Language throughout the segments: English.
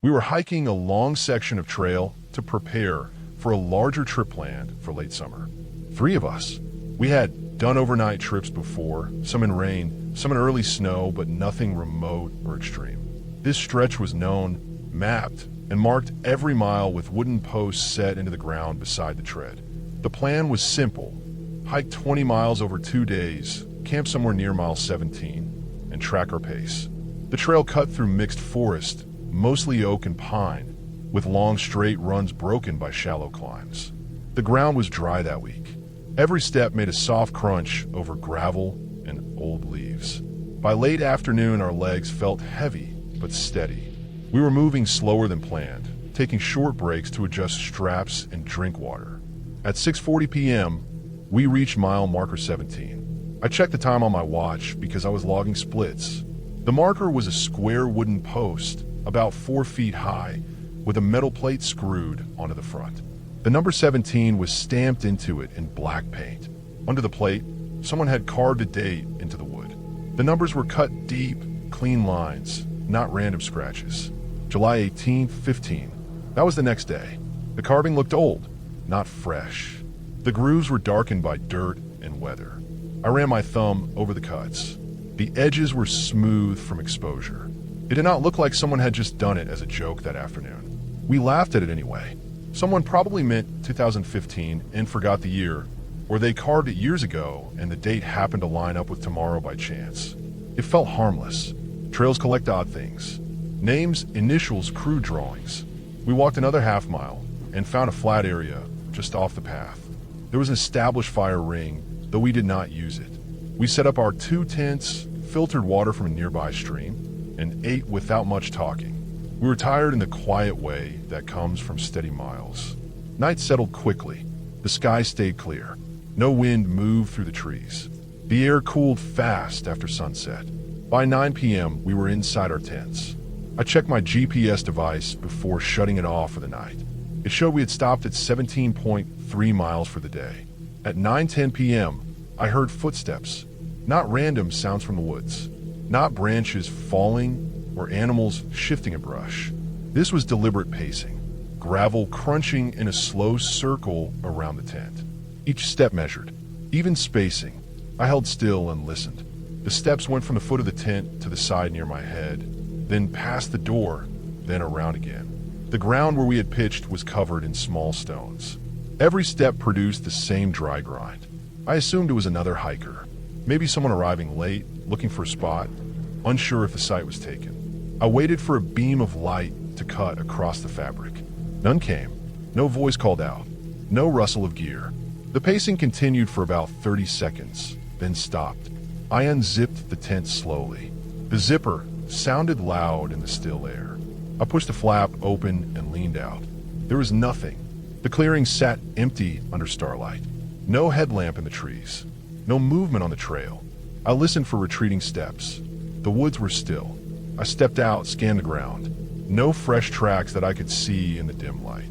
We were hiking a long section of trail to prepare for a larger trip planned for late summer. 3 of us. We had done overnight trips before, some in rain, some in early snow, but nothing remote or extreme. This stretch was known, mapped, and marked every mile with wooden posts set into the ground beside the tread. The plan was simple: hike 20 miles over 2 days, camp somewhere near mile 17, and track our pace. The trail cut through mixed forest, mostly oak and pine, with long straight runs broken by shallow climbs. The ground was dry that week. Every step made a soft crunch over gravel and old leaves. By late afternoon, our legs felt heavy but steady. We were moving slower than planned, taking short breaks to adjust straps and drink water. At 6:40 p.m., we reached mile marker 17. I checked the time on my watch because I was logging splits. The marker was a square wooden post about 4 feet high with a metal plate screwed onto the front. The number 17 was stamped into it in black paint. Under the plate, someone had carved a date into the wood. The numbers were cut deep, clean lines, not random scratches. July 18, 15. That was the next day. The carving looked old, not fresh. The grooves were darkened by dirt and weather. I ran my thumb over the cuts. The edges were smooth from exposure. It did not look like someone had just done it as a joke that afternoon. We laughed at it anyway. Someone probably meant 2015 and forgot the year, or they carved it years ago and the date happened to line up with tomorrow by chance. It felt harmless. Trails collect odd things. Names, initials, crew drawings. We walked another half mile and found a flat area just off the path. There was an established fire ring, though we did not use it. We set up our 2 tents, filtered water from a nearby stream, and ate without much talking. We were tired in the quiet way that comes from steady miles. Night settled quickly. The sky stayed clear. No wind moved through the trees. The air cooled fast after sunset. By 9 p.m., we were inside our tents. I checked my GPS device before shutting it off for the night. It showed we had stopped at 17.3 miles for the day. At 9:10 p.m., I heard footsteps, not random sounds from the woods, not branches falling or animals shifting in brush. This was deliberate pacing, gravel crunching in a slow circle around the tent. Each step measured, even spacing. I held still and listened. The steps went from the foot of the tent to the side near my head, then past the door, then around again. The ground where we had pitched was covered in small stones. Every step produced the same dry grind. I assumed it was another hiker, maybe someone arriving late, looking for a spot, unsure if the site was taken. I waited for a beam of light to cut across the fabric. None came. No voice called out. No rustle of gear. The pacing continued for about 30 seconds, then stopped. I unzipped the tent slowly. The zipper sounded loud in the still air. I pushed the flap open and leaned out. There was nothing. The clearing sat empty under starlight. No headlamp in the trees. No movement on the trail. I listened for retreating steps. The woods were still. I stepped out, scanned the ground. No fresh tracks that I could see in the dim light.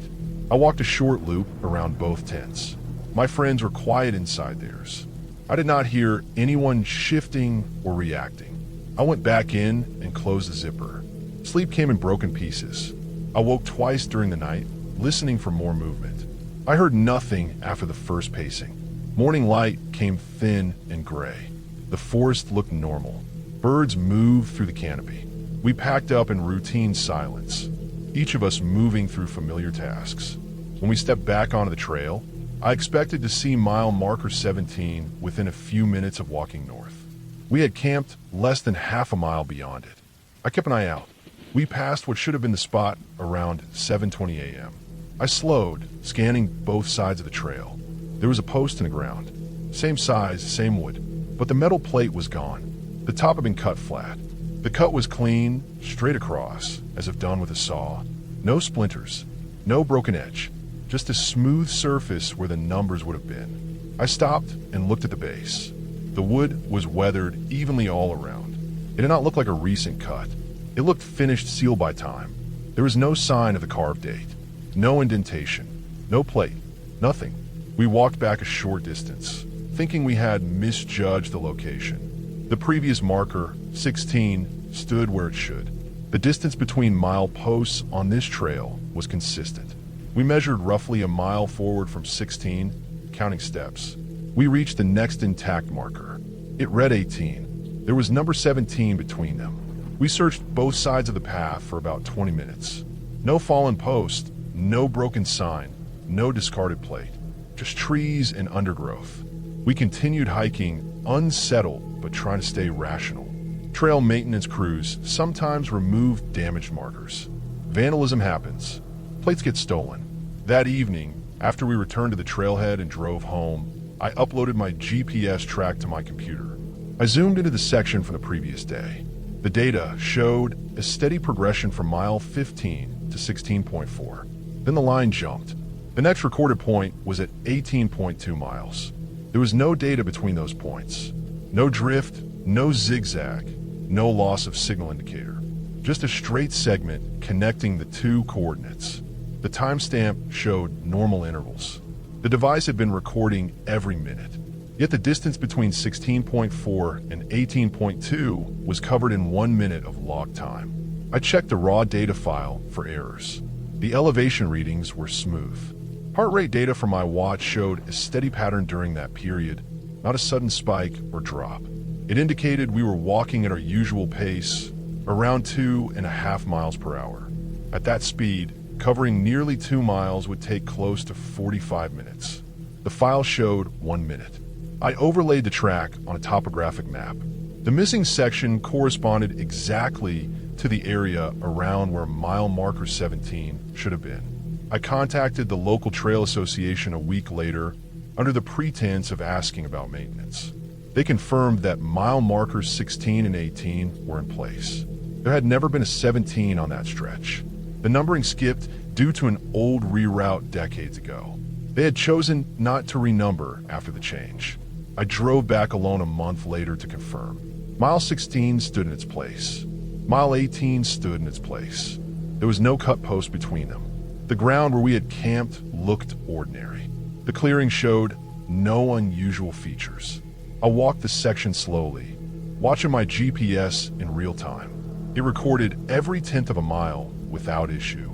I walked a short loop around both tents. My friends were quiet inside theirs. I did not hear anyone shifting or reacting. I went back in and closed the zipper. Sleep came in broken pieces. I woke twice during the night, listening for more movement. I heard nothing after the first pacing. Morning light came thin and gray. The forest looked normal. Birds moved through the canopy. We packed up in routine silence, each of us moving through familiar tasks. When we stepped back onto the trail, I expected to see mile marker 17 within a few minutes of walking north. We had camped less than half a mile beyond it. I kept an eye out. We passed what should have been the spot around 7:20 a.m. I slowed, scanning both sides of the trail. There was a post in the ground. Same size, same wood, but the metal plate was gone. The top had been cut flat. The cut was clean, straight across, as if done with a saw. No splinters, no broken edge, just a smooth surface where the numbers would have been. I stopped and looked at the base. The wood was weathered evenly all around. It did not look like a recent cut. It looked finished, sealed by time. There was no sign of the carved date. No indentation. No plate. Nothing. We walked back a short distance, thinking we had misjudged the location. The previous marker, 16, stood where it should. The distance between mile posts on this trail was consistent. We measured roughly a mile forward from 16, counting steps. We reached the next intact marker. It read 18. There was number 17 between them. We searched both sides of the path for about 20 minutes. No fallen post, no broken sign, no discarded plate, just trees and undergrowth. We continued hiking, unsettled but trying to stay rational. Trail maintenance crews sometimes remove damaged markers. Vandalism happens. Plates get stolen. That evening, after we returned to the trailhead and drove home, I uploaded my GPS track to my computer. I zoomed into the section from the previous day. The data showed a steady progression from mile 15 to 16.4. Then the line jumped. The next recorded point was at 18.2 miles. There was no data between those points. No drift, no zigzag, no loss of signal indicator. Just a straight segment connecting the two coordinates. The timestamp showed normal intervals. The device had been recording every minute. Yet the distance between 16.4 and 18.2 was covered in 1 minute of log time. I checked the raw data file for errors. The elevation readings were smooth. Heart rate data from my watch showed a steady pattern during that period, not a sudden spike or drop. It indicated we were walking at our usual pace, around 2.5 miles per hour. At that speed, covering nearly 2 miles would take close to 45 minutes. The file showed 1 minute. I overlaid the track on a topographic map. The missing section corresponded exactly to the area around where mile marker 17 should have been. I contacted the local trail association a week later under the pretense of asking about maintenance. They confirmed that mile markers 16 and 18 were in place. There had never been a 17 on that stretch. The numbering skipped due to an old reroute decades ago. They had chosen not to renumber after the change. I drove back alone a month later to confirm. Mile 16 stood in its place. Mile 18 stood in its place. There was no cut post between them. The ground where we had camped looked ordinary. The clearing showed no unusual features. I walked the section slowly, watching my GPS in real time. It recorded every tenth of a mile without issue.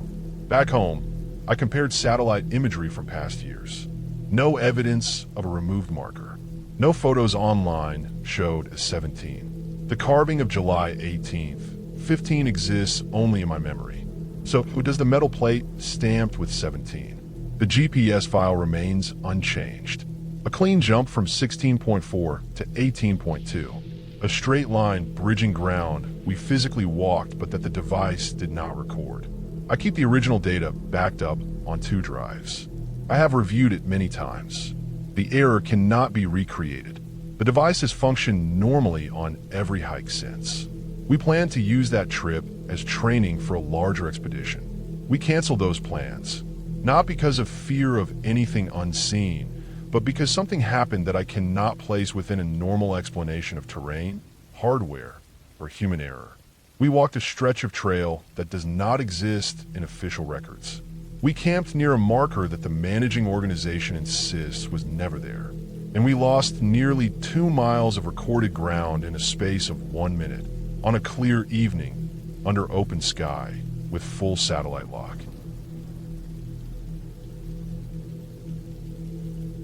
Back home, I compared satellite imagery from past years. No evidence of a removed marker. No photos online showed a 17. The carving of July 18th, 15 exists only in my memory. So does the metal plate stamped with 17? The GPS file remains unchanged. A clean jump from 16.4 to 18.2. A straight line bridging ground we physically walked but that the device did not record. I keep the original data backed up on 2 drives. I have reviewed it many times. The error cannot be recreated. The device has functioned normally on every hike since. We plan to use that trip as training for a larger expedition. We canceled those plans, not because of fear of anything unseen, but because something happened that I cannot place within a normal explanation of terrain, hardware, or human error. We walked a stretch of trail that does not exist in official records. We camped near a marker that the managing organization insists was never there. And we lost nearly 2 miles of recorded ground in a space of 1 minute, on a clear evening, under open sky, with full satellite lock.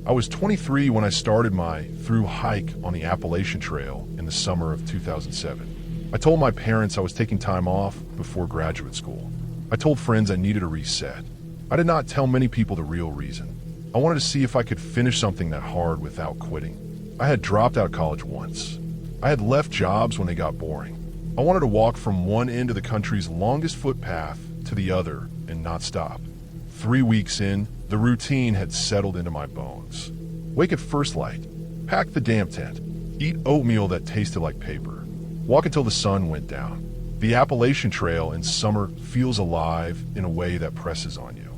I was 23 when I started my through hike on the Appalachian Trail in the summer of 2007. I told my parents I was taking time off before graduate school. I told friends I needed a reset. I did not tell many people the real reason. I wanted to see if I could finish something that hard without quitting. I had dropped out of college once. I had left jobs when they got boring. I wanted to walk from one end of the country's longest footpath to the other and not stop. 3 weeks in, the routine had settled into my bones. Wake at first light, pack the damn tent, eat oatmeal that tasted like paper, walk until the sun went down. The Appalachian Trail in summer feels alive in a way that presses on you.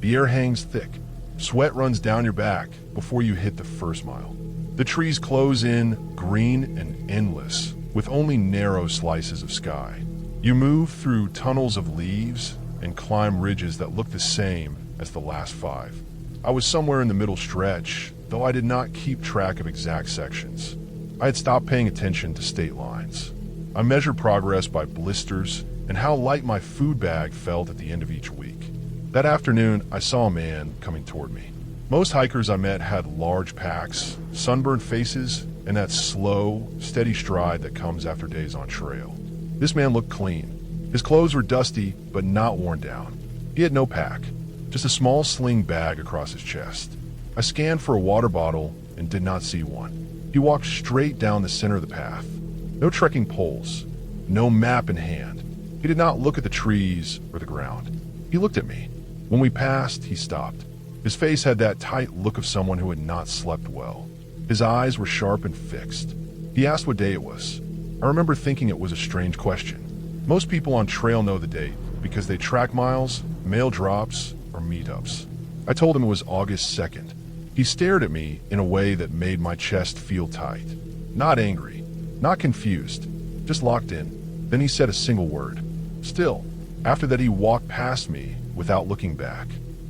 The air hangs thick. Sweat runs down your back before you hit the first mile. The trees close in, green and endless, with only narrow slices of sky. You move through tunnels of leaves and climb ridges that look the same as the last 5. I was somewhere in the middle stretch, though I did not keep track of exact sections. I had stopped paying attention to state lines. I measured progress by blisters and how light my food bag felt at the end of each week. That afternoon, I saw a man coming toward me. Most hikers I met had large packs, sunburned faces, and that slow, steady stride that comes after days on trail. This man looked clean. His clothes were dusty, but not worn down. He had no pack, just a small sling bag across his chest. I scanned for a water bottle and did not see one. He walked straight down the center of the path. No trekking poles, no map in hand. He did not look at the trees or the ground. He looked at me. When we passed, he stopped. His face had that tight look of someone who had not slept well. His eyes were sharp and fixed. He asked what day it was. I remember thinking it was a strange question. Most people on trail know the date because they track miles, mail drops, or meetups. I told him it was August 2nd. He stared at me in a way that made my chest feel tight. Not angry, not confused, just locked in. Then he said a single word. Still. After that, he walked past me without looking back.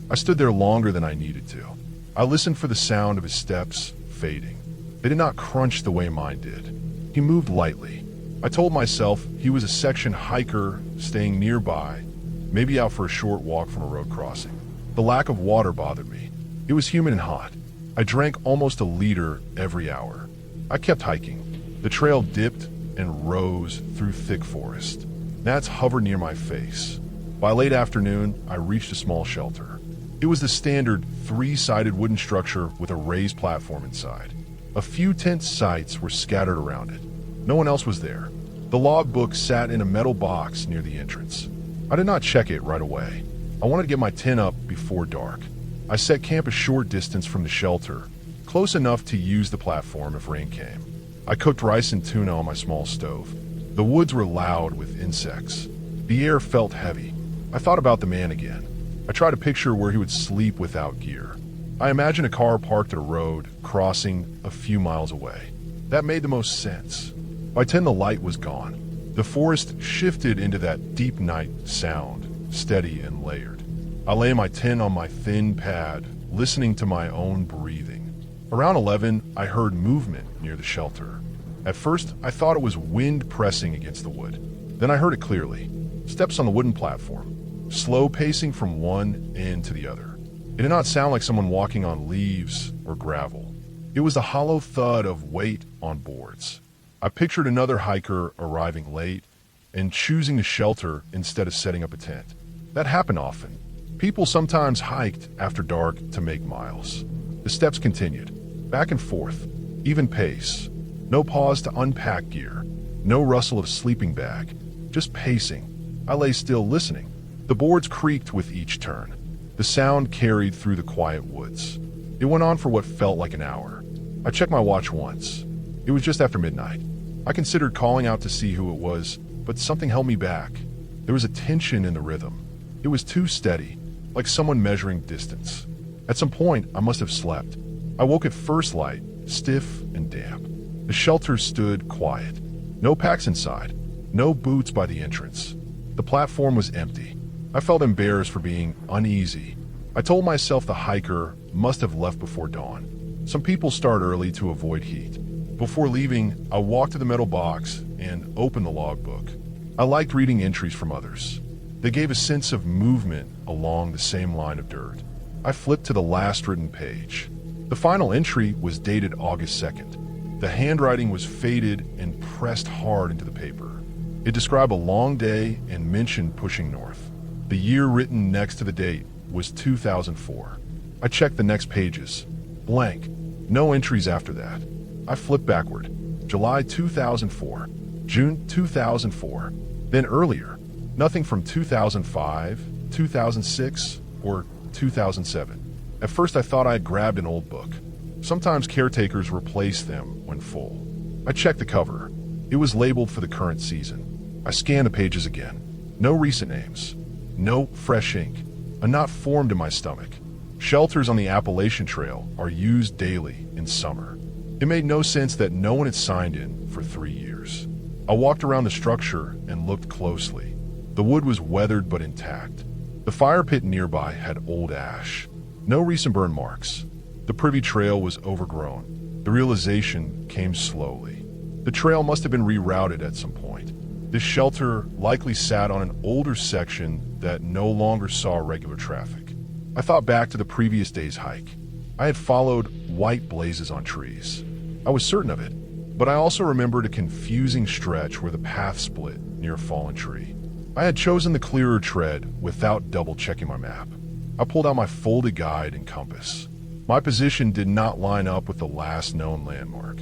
I stood there longer than I needed to. I listened for the sound of his steps fading. They did not crunch the way mine did. He moved lightly. I told myself he was a section hiker staying nearby, maybe out for a short walk from a road crossing. The lack of water bothered me. It was humid and hot. I drank almost a liter every hour. I kept hiking. The trail dipped and rose through thick forest. Gnats hovered near my face. By late afternoon, I reached a small shelter. It was the standard three-sided wooden structure with a raised platform inside. A few tent sites were scattered around it. No one else was there. The logbook sat in a metal box near the entrance. I did not check it right away. I wanted to get my tent up before dark. I set camp a short distance from the shelter, close enough to use the platform if rain came. I cooked rice and tuna on my small stove. The woods were loud with insects. The air felt heavy. I thought about the man again. I tried to picture where he would sleep without gear. I imagined a car parked at a road, crossing a few miles away. That made the most sense. By 10, the light was gone. The forest shifted into that deep night sound, steady and layered. I lay my tent on my thin pad, listening to my own breathing. Around 11, I heard movement near the shelter. At first, I thought it was wind pressing against the wood. Then I heard it clearly. Steps on the wooden platform, slow pacing from one end to the other. It did not sound like someone walking on leaves or gravel. It was the hollow thud of weight on boards. I pictured another hiker arriving late and choosing to shelter instead of setting up a tent. That happened often. People sometimes hiked after dark to make miles. The steps continued, back and forth, even pace. No pause to unpack gear, no rustle of sleeping bag, just pacing. I lay still listening. The boards creaked with each turn. The sound carried through the quiet woods. It went on for what felt like an hour. I checked my watch once. It was just after midnight. I considered calling out to see who it was, but something held me back. There was a tension in the rhythm. It was too steady, like someone measuring distance. At some point, I must have slept. I woke at first light, stiff and damp. The shelter stood quiet. No packs inside, no boots by the entrance. The platform was empty. I felt embarrassed for being uneasy. I told myself the hiker must have left before dawn. Some people start early to avoid heat. Before leaving, I walked to the metal box and opened the logbook. I liked reading entries from others. They gave a sense of movement along the same line of dirt. I flipped to the last written page. The final entry was dated August 2nd. The handwriting was faded and pressed hard into the paper. It described a long day and mentioned pushing north. The year written next to the date was 2004. I checked the next pages. Blank. No entries after that. I flipped backward. July 2004. June 2004. Then earlier. Nothing from 2005, 2006, or 2007. At first I thought I had grabbed an old book. Sometimes caretakers replace them when full. I checked the cover. It was labeled for the current season. I scanned the pages again. No recent names. No fresh ink. A knot formed in my stomach. Shelters on the Appalachian Trail are used daily in summer. It made no sense that no one had signed in for 3 years. I walked around the structure and looked closely. The wood was weathered but intact. The fire pit nearby had old ash. No recent burn marks. The privy trail was overgrown. The realization came slowly. The trail must have been rerouted at some point. This shelter likely sat on an older section that no longer saw regular traffic. I thought back to the previous day's hike. I had followed white blazes on trees. I was certain of it, but I also remembered a confusing stretch where the path split near a fallen tree. I had chosen the clearer tread without double-checking my map. I pulled out my folded guide and compass. My position did not line up with the last known landmark.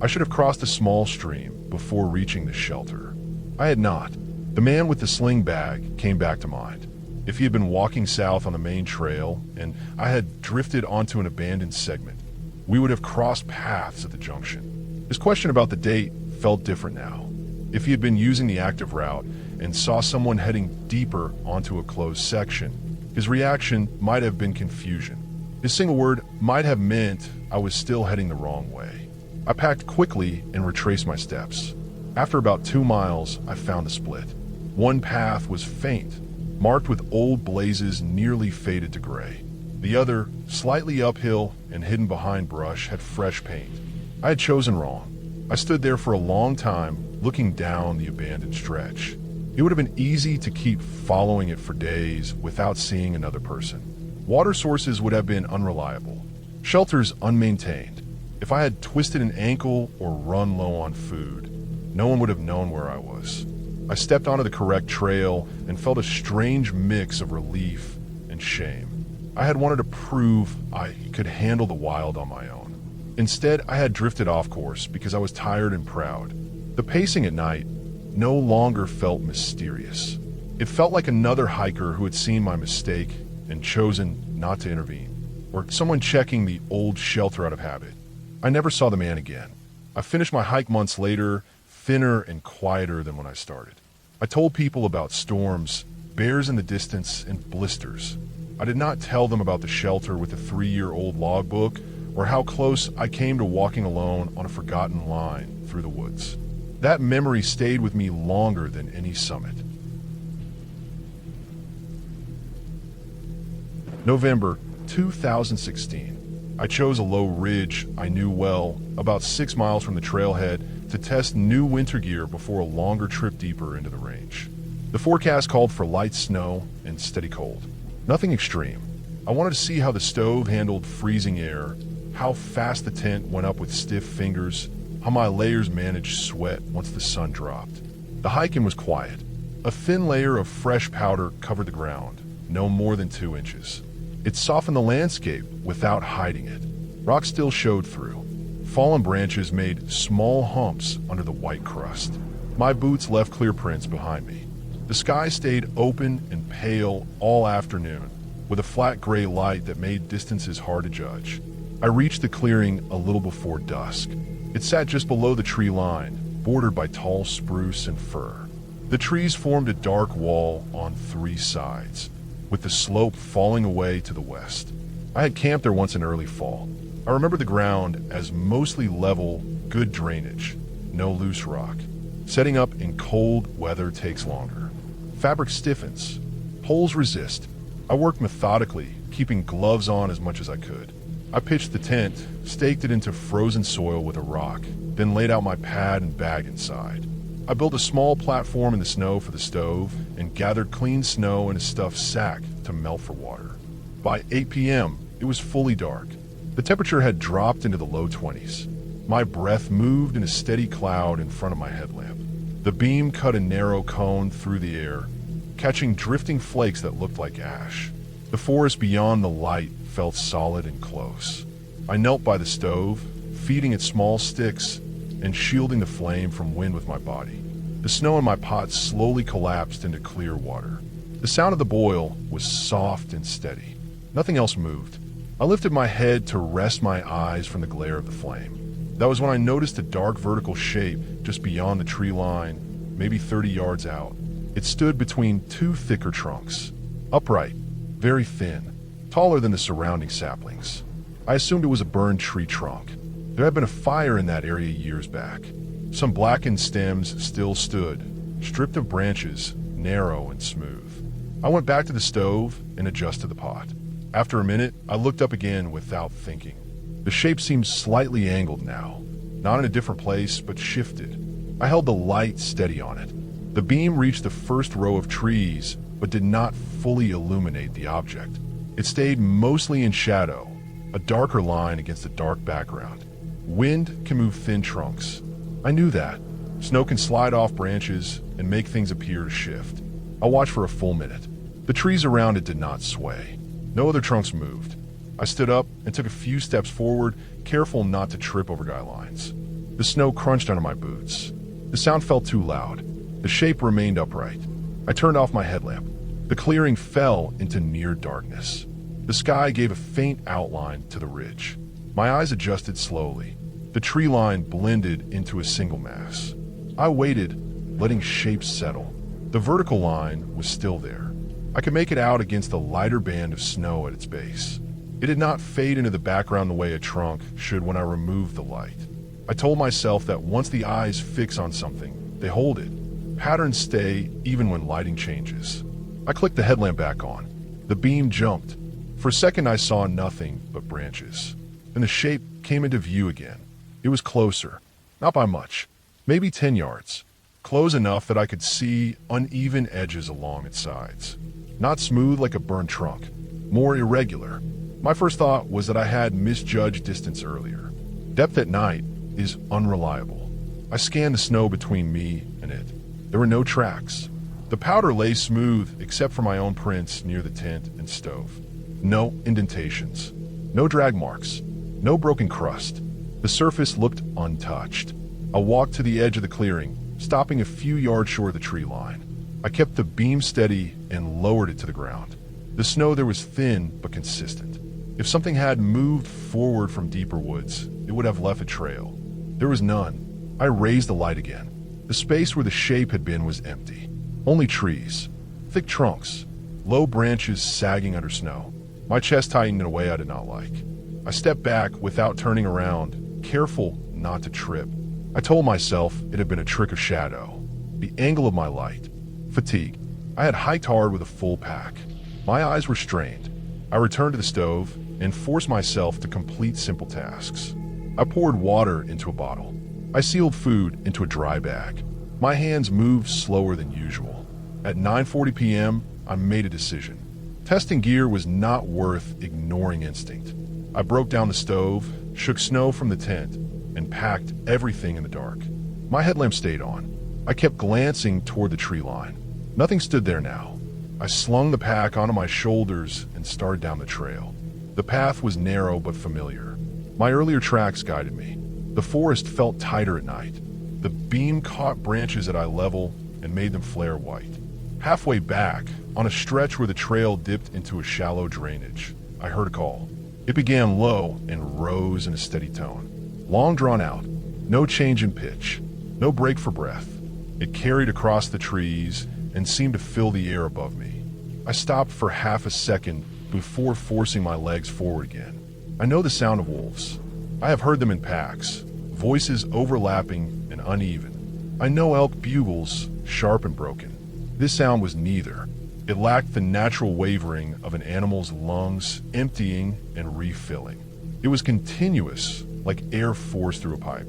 I should have crossed a small stream before reaching the shelter. I had not. The man with the sling bag came back to mind. If he had been walking south on the main trail and I had drifted onto an abandoned segment, we would have crossed paths at the junction. His question about the date felt different now. If he had been using the active route and saw someone heading deeper onto a closed section, his reaction might have been confusion. His single word might have meant I was still heading the wrong way. I packed quickly and retraced my steps. After about 2 miles, I found a split. One path was faint, marked with old blazes nearly faded to gray. The other, slightly uphill and hidden behind brush, had fresh paint. I had chosen wrong. I stood there for a long time, looking down the abandoned stretch. It would have been easy to keep following it for days without seeing another person. Water sources would have been unreliable. Shelters unmaintained. If I had twisted an ankle or run low on food, no one would have known where I was. I stepped onto the correct trail and felt a strange mix of relief and shame. I had wanted to prove I could handle the wild on my own. Instead, I had drifted off course because I was tired and proud. The pacing at night no longer felt mysterious. It felt like another hiker who had seen my mistake and chosen not to intervene, or someone checking the old shelter out of habit. I never saw the man again. I finished my hike months later, thinner and quieter than when I started. I told people about storms, bears in the distance, and blisters. I did not tell them about the shelter with the 3-year-old logbook or how close I came to walking alone on a forgotten line through the woods. That memory stayed with me longer than any summit. November 2016. I chose a low ridge I knew well, about 6 miles from the trailhead, to test new winter gear before a longer trip deeper into the range. The forecast called for light snow and steady cold. Nothing extreme. I wanted to see how the stove handled freezing air, how fast the tent went up with stiff fingers, how my layers managed sweat once the sun dropped. The hiking was quiet. A thin layer of fresh powder covered the ground, no more than 2 inches. It softened the landscape without hiding it. Rock still showed through. Fallen branches made small humps under the white crust. My boots left clear prints behind me. The sky stayed open and pale all afternoon, with a flat gray light that made distances hard to judge. I reached the clearing a little before dusk. It sat just below the tree line, bordered by tall spruce and fir. The trees formed a dark wall on 3 sides, with the slope falling away to the west. I had camped there once in early fall. I remember the ground as mostly level, good drainage, no loose rock. Setting up in cold weather takes longer. Fabric stiffens, poles resist. I worked methodically, keeping gloves on as much as I could. I pitched the tent, staked it into frozen soil with a rock, then laid out my pad and bag inside. I built a small platform in the snow for the stove and gathered clean snow in a stuffed sack to melt for water. By 8 p.m., it was fully dark. The temperature had dropped into the low 20s. My breath moved in a steady cloud in front of my headlamp. The beam cut a narrow cone through the air, catching drifting flakes that looked like ash. The forest beyond the light felt solid and close. I knelt by the stove, feeding it small sticks and shielding the flame from wind with my body. The snow in my pot slowly collapsed into clear water. The sound of the boil was soft and steady. Nothing else moved. I lifted my head to rest my eyes from the glare of the flame. That was when I noticed a dark vertical shape just beyond the tree line, maybe 30 yards out. It stood between 2 thicker trunks, upright, very thin, taller than the surrounding saplings. I assumed it was a burned tree trunk. There had been a fire in that area years back. Some blackened stems still stood, stripped of branches, narrow and smooth. I went back to the stove and adjusted the pot. After a minute, I looked up again without thinking. The shape seemed slightly angled now, not in a different place, but shifted. I held the light steady on it. The beam reached the first row of trees, but did not fully illuminate the object. It stayed mostly in shadow, a darker line against a dark background. Wind can move thin trunks. I knew that. Snow can slide off branches and make things appear to shift. I watched for a full minute. The trees around it did not sway. No other trunks moved. I stood up and took a few steps forward, careful not to trip over guy lines. The snow crunched under my boots. The sound felt too loud. The shape remained upright. I turned off my headlamp. The clearing fell into near darkness. The sky gave a faint outline to the ridge. My eyes adjusted slowly. The tree line blended into a single mass. I waited, letting shapes settle. The vertical line was still there. I could make it out against the lighter band of snow at its base. It did not fade into the background the way a trunk should when I removed the light. I told myself that once the eyes fix on something, they hold it. Patterns stay even when lighting changes. I clicked the headlamp back on. The beam jumped. For a second I saw nothing but branches. Then the shape came into view again. It was closer. Not by much. Maybe 10 yards. Close enough that I could see uneven edges along its sides. Not smooth like a burned trunk. More irregular. My first thought was that I had misjudged distance earlier. Depth at night is unreliable. I scanned the snow between me and it. There were no tracks. The powder lay smooth except for my own prints near the tent and stove. No indentations. No drag marks. No broken crust. The surface looked untouched. I walked to the edge of the clearing, stopping a few yards short of the tree line. I kept the beam steady and lowered it to the ground. The snow there was thin but consistent. If something had moved forward from deeper woods, it would have left a trail. There was none. I raised the light again. The space where the shape had been was empty. Only trees. Thick trunks. Low branches sagging under snow. My chest tightened in a way I did not like. I stepped back without turning around, careful not to trip. I told myself it had been a trick of shadow. The angle of my light. Fatigue. I had hiked hard with a full pack. My eyes were strained. I returned to the stove and forced myself to complete simple tasks. I poured water into a bottle. I sealed food into a dry bag. My hands moved slower than usual. At 9:40 p.m., I made a decision. Testing gear was not worth ignoring instinct. I broke down the stove, shook snow from the tent, and packed everything in the dark. My headlamp stayed on. I kept glancing toward the tree line. Nothing stood there now. I slung the pack onto my shoulders and started down the trail. The path was narrow but familiar. My earlier tracks guided me. The forest felt tighter at night. The beam caught branches at eye level and made them flare white. Halfway back, on a stretch where the trail dipped into a shallow drainage, I heard a call. It began low and rose in a steady tone. Long drawn out, no change in pitch, no break for breath. It carried across the trees and seemed to fill the air above me. I stopped for half a second before forcing my legs forward again. I know the sound of wolves. I have heard them in packs, voices overlapping and uneven. I know elk bugles, sharp and broken. This sound was neither. It lacked the natural wavering of an animal's lungs emptying and refilling. It was continuous, like air forced through a pipe.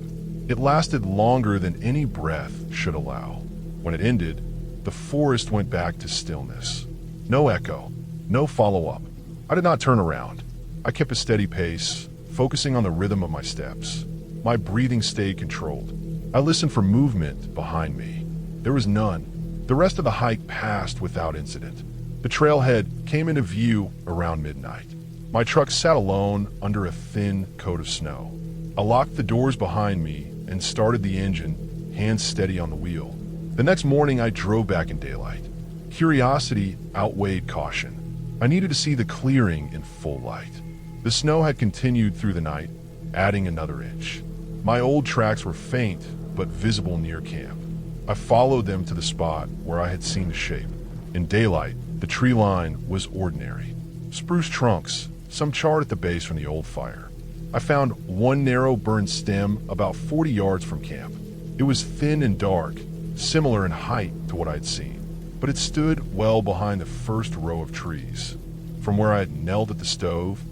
It lasted longer than any breath should allow. When it ended, the forest went back to stillness. No echo, no follow-up. I did not turn around. I kept a steady pace, focusing on the rhythm of my steps. My breathing stayed controlled. I listened for movement behind me. There was none. The rest of the hike passed without incident. The trailhead came into view around midnight. My truck sat alone under a thin coat of snow. I locked the doors behind me and started the engine, hands steady on the wheel. The next morning I drove back in daylight. Curiosity outweighed caution. I needed to see the clearing in full light. The snow had continued through the night, adding another inch. My old tracks were faint, but visible near camp. I followed them to the spot where I had seen the shape. In daylight, the tree line was ordinary. Spruce trunks, some charred at the base from the old fire. I found one narrow burned stem about 40 yards from camp. It was thin and dark, similar in height to what I had seen, but it stood well behind the first row of trees. From where I had knelt at the stove,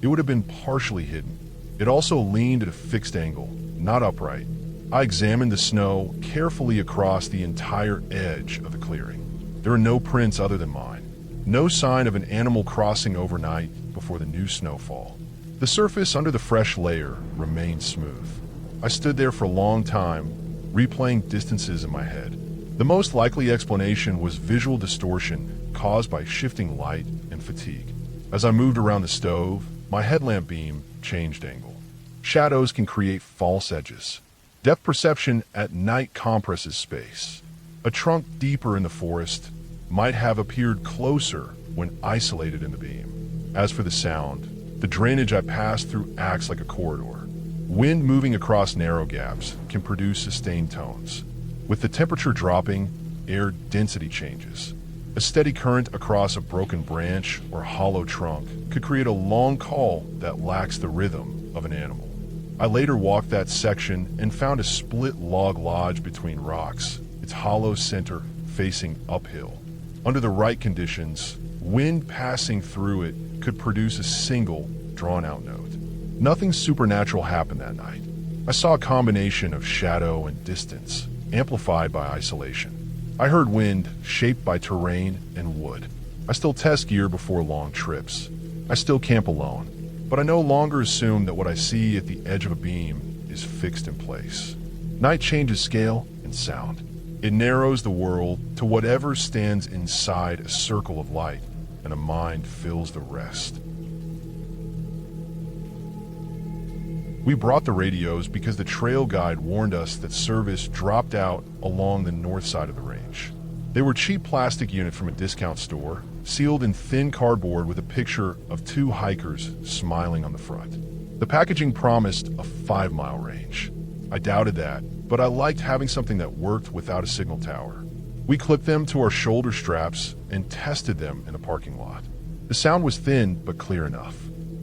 it would have been partially hidden. It also leaned at a fixed angle, not upright, I examined the snow carefully across the entire edge of the clearing. There were no prints other than mine. No sign of an animal crossing overnight before the new snowfall. The surface under the fresh layer remained smooth. I stood there for a long time, replaying distances in my head. The most likely explanation was visual distortion caused by shifting light and fatigue. As I moved around the stove, my headlamp beam changed angle. Shadows can create false edges. Depth perception at night compresses space. A trunk deeper in the forest might have appeared closer when isolated in the beam. As for the sound, the drainage I passed through acts like a corridor. Wind moving across narrow gaps can produce sustained tones. With the temperature dropping, air density changes. A steady current across a broken branch or hollow trunk could create a long call that lacks the rhythm of an animal. I later walked that section and found a split log lodge between rocks, its hollow center facing uphill. Under the right conditions, wind passing through it could produce a single, drawn-out note. Nothing supernatural happened that night. I saw a combination of shadow and distance, amplified by isolation. I heard wind shaped by terrain and wood. I still test gear before long trips. I still camp alone. But I no longer assume that what I see at the edge of a beam is fixed in place. Night changes scale and sound. It narrows the world to whatever stands inside a circle of light, and a mind fills the rest. We brought the radios because the trail guide warned us that service dropped out along the north side of the range. They were cheap plastic units from a discount store, sealed in thin cardboard with a picture of two hikers smiling on the front. The packaging promised a 5-mile range. I doubted that, but I liked having something that worked without a signal tower. We clipped them to our shoulder straps and tested them in a parking lot. The sound was thin but clear enough.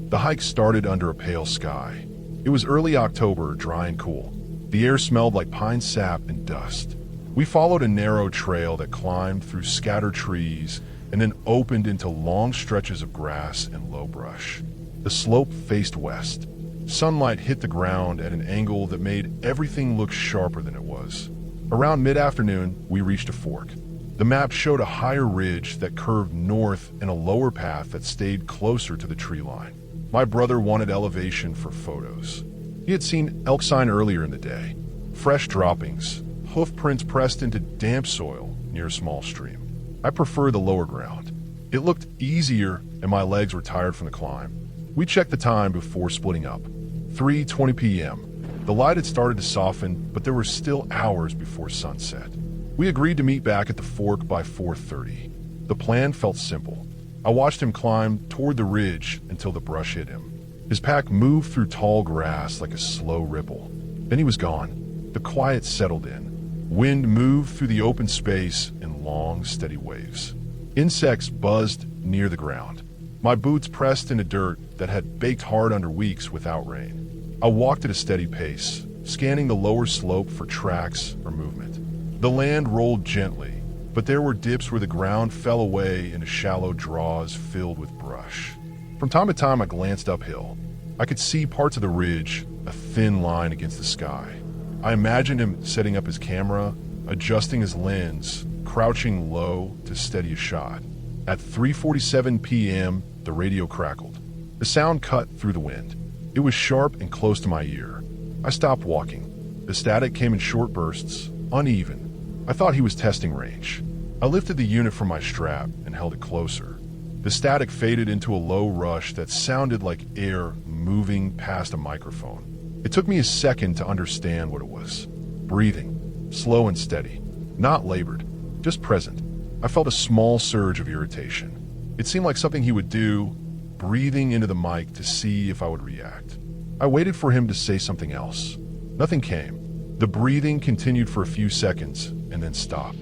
The hike started under a pale sky. It was early October, dry and cool. The air smelled like pine sap and dust. We followed a narrow trail that climbed through scattered trees and then opened into long stretches of grass and low brush. The slope faced west. Sunlight hit the ground at an angle that made everything look sharper than it was. Around mid-afternoon, we reached a fork. The map showed a higher ridge that curved north and a lower path that stayed closer to the tree line. My brother wanted elevation for photos. He had seen elk sign earlier in the day. Fresh droppings, hoof prints pressed into damp soil near a small stream. I prefer the lower ground. It looked easier and my legs were tired from the climb. We checked the time before splitting up. 3:20 p.m. The light had started to soften, but there were still hours before sunset. We agreed to meet back at the fork by 4:30. The plan felt simple. I watched him climb toward the ridge until the brush hit him. His pack moved through tall grass like a slow ripple. Then he was gone. The quiet settled in. Wind moved through the open space in long, steady waves. Insects buzzed near the ground. My boots pressed into dirt that had baked hard under weeks without rain. I walked at a steady pace, scanning the lower slope for tracks or movement. The land rolled gently, but there were dips where the ground fell away into shallow draws filled with brush. From time to time, I glanced uphill. I could see parts of the ridge, a thin line against the sky. I imagined him setting up his camera, adjusting his lens, crouching low to steady a shot. At 3:47 p.m., the radio crackled. The sound cut through the wind. It was sharp and close to my ear. I stopped walking. The static came in short bursts, uneven. I thought he was testing range. I lifted the unit from my strap and held it closer. The static faded into a low rush that sounded like air moving past a microphone. It took me a second to understand what it was. Breathing, slow and steady, not labored, just present. I felt a small surge of irritation. It seemed like something he would do, breathing into the mic to see if I would react. I waited for him to say something else. Nothing came. The breathing continued for a few seconds and then stopped.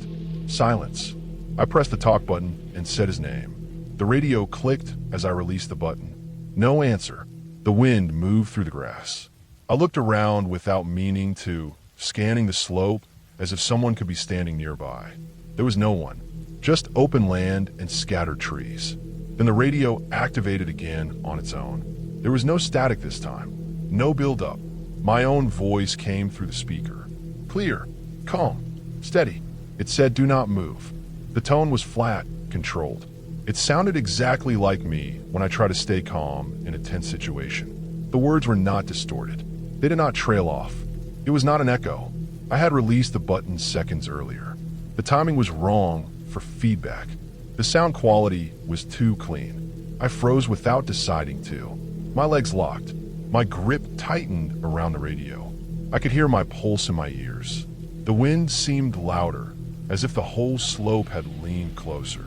Silence. I pressed the talk button and said his name. The radio clicked as I released the button. No answer. The wind moved through the grass. I looked around without meaning to, scanning the slope as if someone could be standing nearby. There was no one, just open land and scattered trees. Then the radio activated again on its own. There was no static this time, no build-up. My own voice came through the speaker. clear, calm, steady. It said, "Do not move." The tone was flat, controlled. It sounded exactly like me when I try to stay calm in a tense situation. The words were not distorted. They did not trail off. It was not an echo. I had released the button seconds earlier. The timing was wrong for feedback. The sound quality was too clean. I froze without deciding to. My legs locked. My grip tightened around the radio. I could hear my pulse in my ears. The wind seemed louder, as if the whole slope had leaned closer.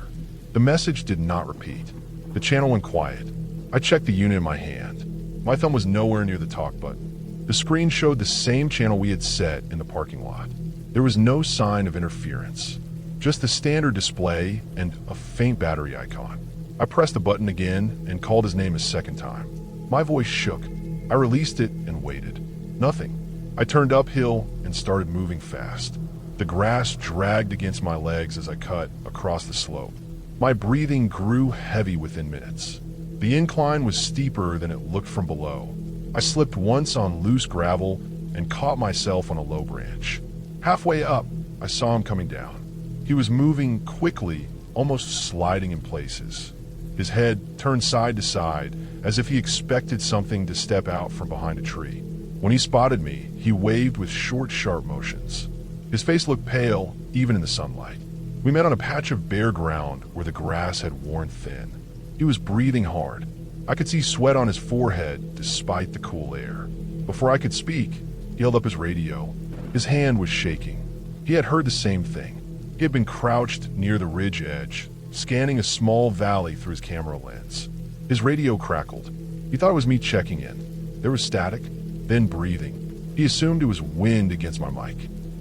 The message did not repeat. The channel went quiet. I checked the unit in my hand. My thumb was nowhere near the talk button. The screen showed the same channel we had set in the parking lot. There was no sign of interference, just the standard display and a faint battery icon. I pressed the button again and called his name a second time. My voice shook. I released it and waited. Nothing. I turned uphill and started moving fast. The grass dragged against my legs as I cut across the slope. My breathing grew heavy within minutes. The incline was steeper than it looked from below. I slipped once on loose gravel and caught myself on a low branch. Halfway up, I saw him coming down. He was moving quickly, almost sliding in places. His head turned side to side, as if he expected something to step out from behind a tree. When he spotted me, he waved with short, sharp motions. His face looked pale, even in the sunlight. We met on a patch of bare ground where the grass had worn thin. He was breathing hard. I could see sweat on his forehead despite the cool air. Before I could speak, he held up his radio. His hand was shaking. He had heard the same thing. He had been crouched near the ridge edge, scanning a small valley through his camera lens. His radio crackled. He thought it was me checking in. There was static, then breathing. He assumed it was wind against my mic.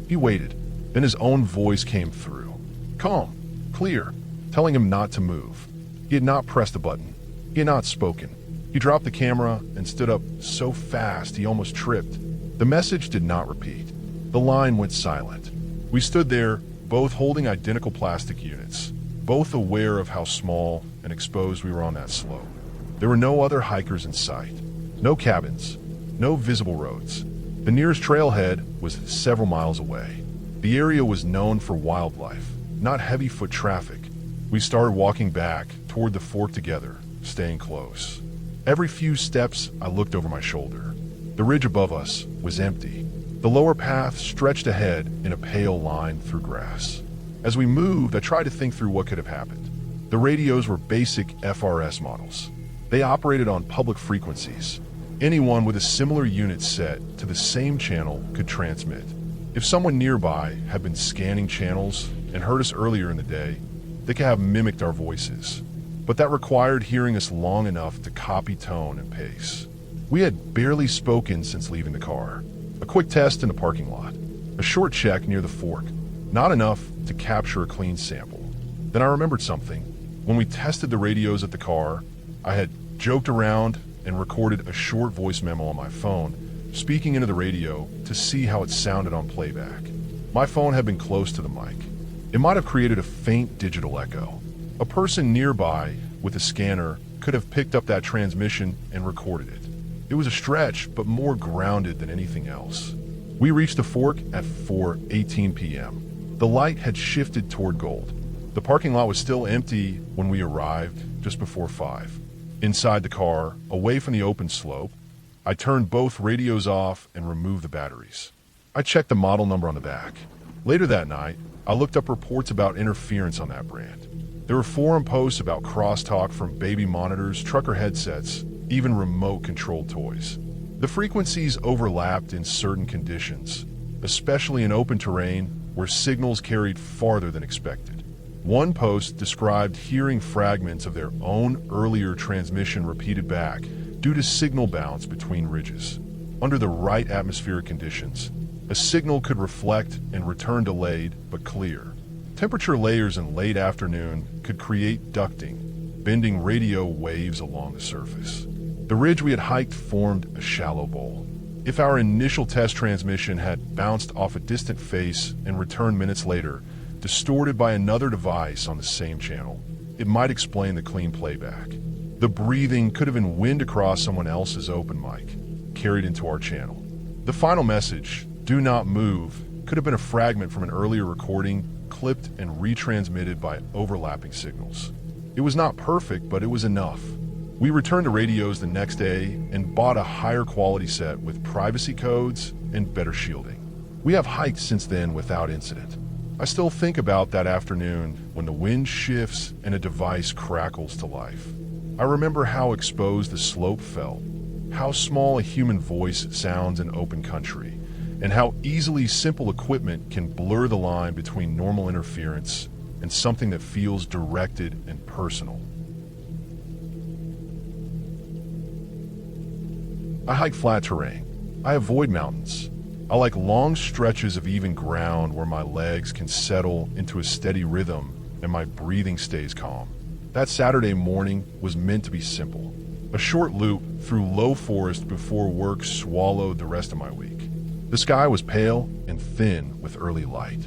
He waited. Then his own voice came through. Calm, clear, telling him not to move. He had not pressed a button. He had not spoken. He dropped the camera and stood up so fast he almost tripped. The message did not repeat. The line went silent. We stood there, both holding identical plastic units, both aware of how small and exposed we were on that slope. There were no other hikers in sight. No cabins. No visible roads. The nearest trailhead was several miles away. The area was known for wildlife, not heavy foot traffic. We started walking back toward the fork together, staying close. Every few steps, I looked over my shoulder. The ridge above us was empty. The lower path stretched ahead in a pale line through grass. As we moved, I tried to think through what could have happened. The radios were basic FRS models. They operated on public frequencies. Anyone with a similar unit set to the same channel could transmit. If someone nearby had been scanning channels and heard us earlier in the day, they could have mimicked our voices. But that required hearing us long enough to copy tone and pace. We had barely spoken since leaving the car. A quick test in the parking lot. A short check near the fork. Not enough to capture a clean sample. Then I remembered something. When we tested the radios at the car, I had joked around and recorded a short voice memo on my phone, speaking into the radio to see how it sounded on playback. My phone had been close to the mic. It might have created a faint digital echo. A person nearby with a scanner could have picked up that transmission and recorded it. It was a stretch, but more grounded than anything else. We reached the fork at 4:18 p.m. The light had shifted toward gold. The parking lot was still empty when we arrived, just before 5. Inside the car, away from the open slope, I turned both radios off and removed the batteries. I checked the model number on the back. Later that night, I looked up reports about interference on that brand. There were forum posts about crosstalk from baby monitors, trucker headsets, even remote-controlled toys. The frequencies overlapped in certain conditions, especially in open terrain where signals carried farther than expected. One post described hearing fragments of their own earlier transmission repeated back due to signal bounce between ridges. Under the right atmospheric conditions, a signal could reflect and return delayed but clear. Temperature layers in late afternoon could create ducting, bending radio waves along the surface. The ridge we had hiked formed a shallow bowl. If our initial test transmission had bounced off a distant face and returned minutes later, distorted by another device on the same channel, it might explain the clean playback. The breathing could have been wind across someone else's open mic, carried into our channel. The final message, "Do not move," Could have been a fragment from an earlier recording, clipped and retransmitted by overlapping signals. It was not perfect, but it was enough. We returned to radios the next day and bought a higher quality set with privacy codes and better shielding. We have hiked since then without incident. I still think about that afternoon when the wind shifts and a device crackles to life. I remember how exposed the slope felt, how small a human voice sounds in open country, and how easily simple equipment can blur the line between normal interference and something that feels directed and personal. I hike flat terrain. I avoid mountains. I like long stretches of even ground where my legs can settle into a steady rhythm and my breathing stays calm. That Saturday morning was meant to be simple. A short loop through low forest before work swallowed the rest of my week. The sky was pale and thin with early light.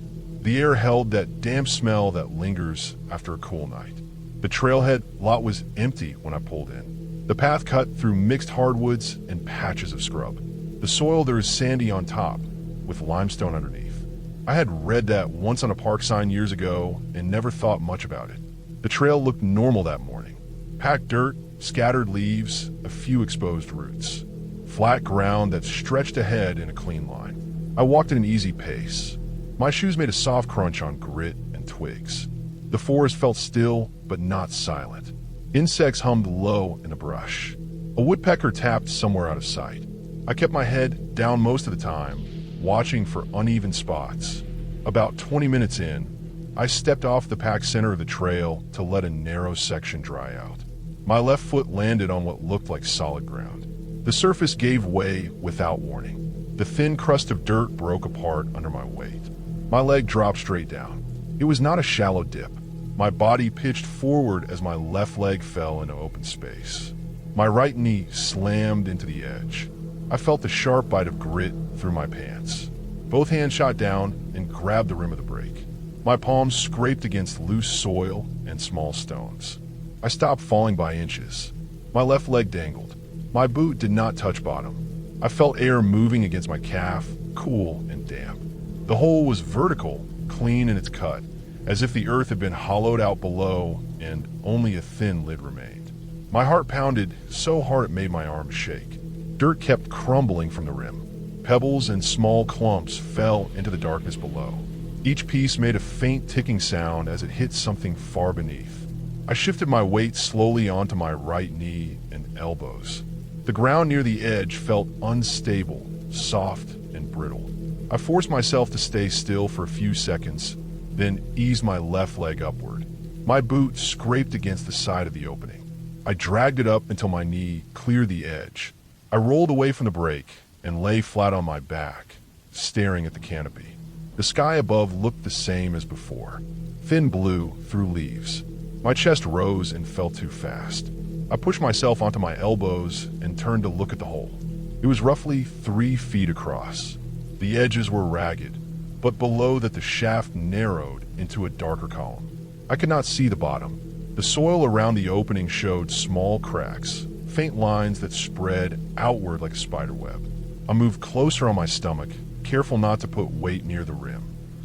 The air held that damp smell that lingers after a cool night. The trailhead lot was empty when I pulled in. The path cut through mixed hardwoods and patches of scrub. The soil there is sandy on top, with limestone underneath. I had read that once on a park sign years ago and never thought much about it. The trail looked normal that morning. Packed dirt, scattered leaves, a few exposed roots. Flat ground that stretched ahead in a clean line. I walked at an easy pace. My shoes made a soft crunch on grit and twigs. The forest felt still, but not silent. Insects hummed low in the brush. A woodpecker tapped somewhere out of sight. I kept my head down most of the time, watching for uneven spots. About 20 minutes in, I stepped off the packed center of the trail to let a narrow section dry out. My left foot landed on what looked like solid ground. The surface gave way without warning. The thin crust of dirt broke apart under my weight. My leg dropped straight down. It was not a shallow dip. My body pitched forward as my left leg fell into open space. My right knee slammed into the edge. I felt the sharp bite of grit through my pants. Both hands shot down and grabbed the rim of the brake. My palms scraped against loose soil and small stones. I stopped falling by inches. My left leg dangled. My boot did not touch bottom. I felt air moving against my calf, cool and damp. The hole was vertical, clean in its cut, as if the earth had been hollowed out below and only a thin lid remained. My heart pounded so hard it made my arms shake. Dirt kept crumbling from the rim. Pebbles and small clumps fell into the darkness below. Each piece made a faint ticking sound as it hit something far beneath. I shifted my weight slowly onto my right knee and elbows. The ground near the edge felt unstable, soft, and brittle. I forced myself to stay still for a few seconds, then eased my left leg upward. My boot scraped against the side of the opening. I dragged it up until my knee cleared the edge. I rolled away from the brake and lay flat on my back, staring at the canopy. The sky above looked the same as before, thin blue through leaves. My chest rose and fell too fast. I pushed myself onto my elbows and turned to look at the hole. It was roughly 3 feet across. The edges were ragged, but below that the shaft narrowed into a darker column. I could not see the bottom. The soil around the opening showed small cracks, faint lines that spread outward like a spider web. I moved closer on my stomach, careful not to put weight near the rim.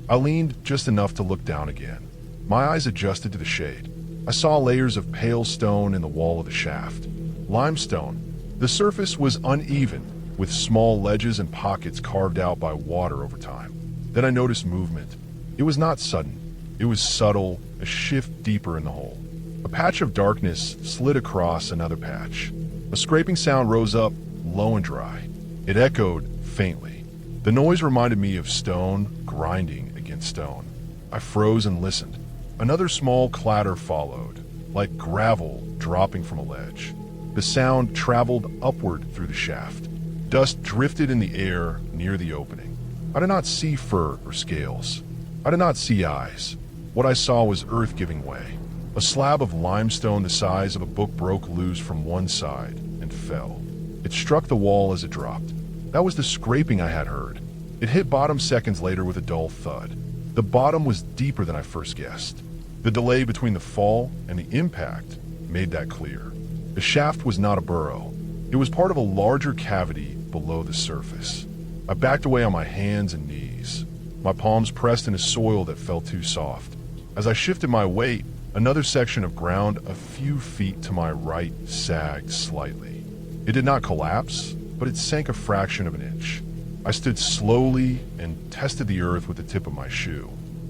I leaned just enough to look down again. My eyes adjusted to the shade. I saw layers of pale stone in the wall of the shaft. Limestone. The surface was uneven, with small ledges and pockets carved out by water over time. Then I noticed movement. It was not sudden. It was subtle, a shift deeper in the hole. A patch of darkness slid across another patch. A scraping sound rose up, low and dry. It echoed faintly. The noise reminded me of stone grinding against stone. I froze and listened. Another small clatter followed, like gravel dropping from a ledge. The sound traveled upward through the shaft. Dust drifted in the air near the opening. I did not see fur or scales. I did not see eyes. What I saw was earth giving way. A slab of limestone the size of a book broke loose from one side and fell. It struck the wall as it dropped. That was the scraping I had heard. It hit bottom seconds later with a dull thud. The bottom was deeper than I first guessed. The delay between the fall and the impact made that clear. The shaft was not a burrow. It was part of a larger cavity below the surface. I backed away on my hands and knees. my palms pressed into soil that felt too soft. As I shifted my weight, another section of ground a few feet to my right sagged slightly. It did not collapse, but it sank a fraction of an inch. I stood slowly and tested the earth with the tip of my shoe.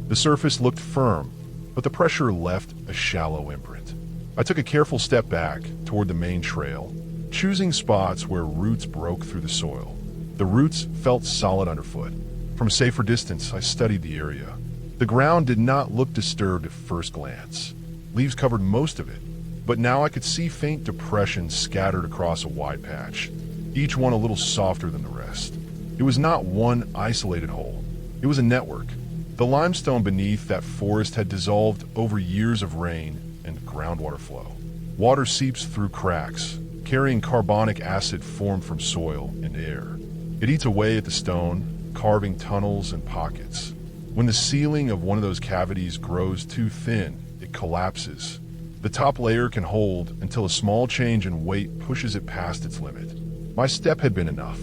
The surface looked firm, but the pressure left a shallow imprint. I took a careful step back toward the main trail, choosing spots where roots broke through the soil. The roots felt solid underfoot. From a safer distance, I studied the area. The ground did not look disturbed at first glance. Leaves covered most of it, but now I could see faint depressions scattered across a wide patch, each one a little softer than the rest. It was not one isolated hole. It was a network. The limestone beneath that forest had dissolved over years of rain and groundwater flow. Water seeps through cracks, carrying carbonic acid formed from soil and air. It eats away at the stone, carving tunnels and pockets. When the ceiling of one of those cavities grows too thin, it collapses. The top layer can hold until a small change in weight pushes it past its limit. My step had been enough.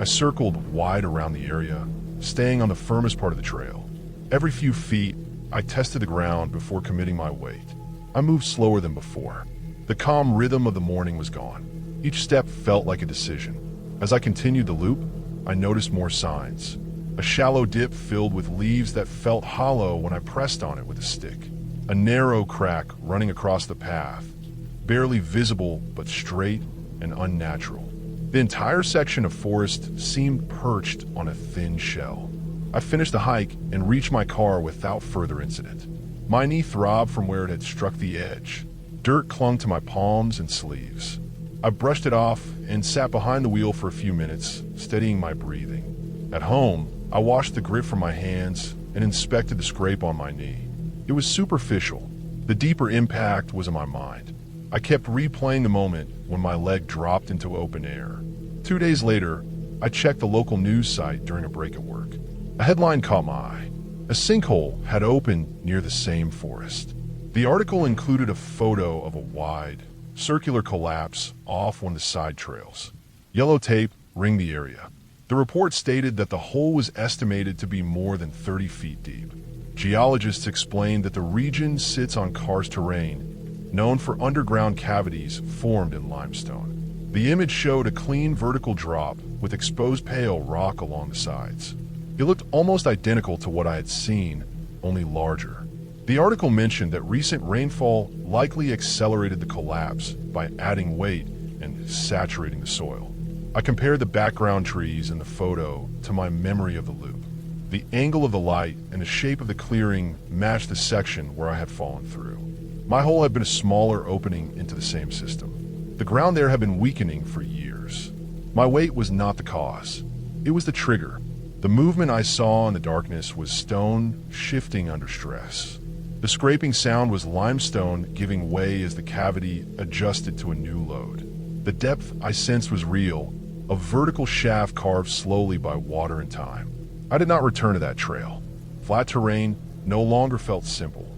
I circled wide around the area, staying on the firmest part of the trail. Every few feet, I tested the ground before committing my weight. I moved slower than before. The calm rhythm of the morning was gone. Each step felt like a decision. As I continued the loop, I noticed more signs. A shallow dip filled with leaves that felt hollow when I pressed on it with a stick. A narrow crack running across the path, barely visible but straight and unnatural. The entire section of forest seemed perched on a thin shell. I finished the hike and reached my car without further incident. My knee throbbed from where it had struck the edge. Dirt clung to my palms and sleeves. I brushed it off and sat behind the wheel for a few minutes, steadying my breathing. At home, I washed the grit from my hands and inspected the scrape on my knee. It was superficial. The deeper impact was in my mind. I kept replaying the moment when my leg dropped into open air. 2 days later, I checked the local news site during a break at work. A headline caught my eye. A sinkhole had opened near the same forest. The article included a photo of a wide, circular collapse off one of the side trails. Yellow tape ringed the area. The report stated that the hole was estimated to be more than 30 feet deep. Geologists explained that the region sits on karst terrain, known for underground cavities formed in limestone. The image showed a clean vertical drop with exposed pale rock along the sides. It looked almost identical to what I had seen, only larger. The article mentioned that recent rainfall likely accelerated the collapse by adding weight and saturating the soil. I compared the background trees in the photo to my memory of the loop. The angle of the light and the shape of the clearing matched the section where I had fallen through. My hole had been a smaller opening into the same system. The ground there had been weakening for years. My weight was not the cause. It was the trigger. The movement I saw in the darkness was stone shifting under stress. The scraping sound was limestone giving way as the cavity adjusted to a new load. The depth I sensed was real, a vertical shaft carved slowly by water and time. I did not return to that trail. Flat terrain no longer felt simple.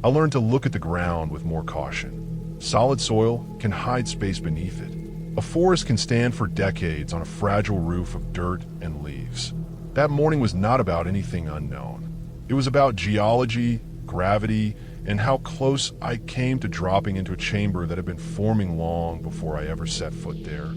I learned to look at the ground with more caution. Solid soil can hide space beneath it. A forest can stand for decades on a fragile roof of dirt and leaves. That morning was not about anything unknown. It was about geology, gravity, and how close I came to dropping into a chamber that had been forming long before I ever set foot there.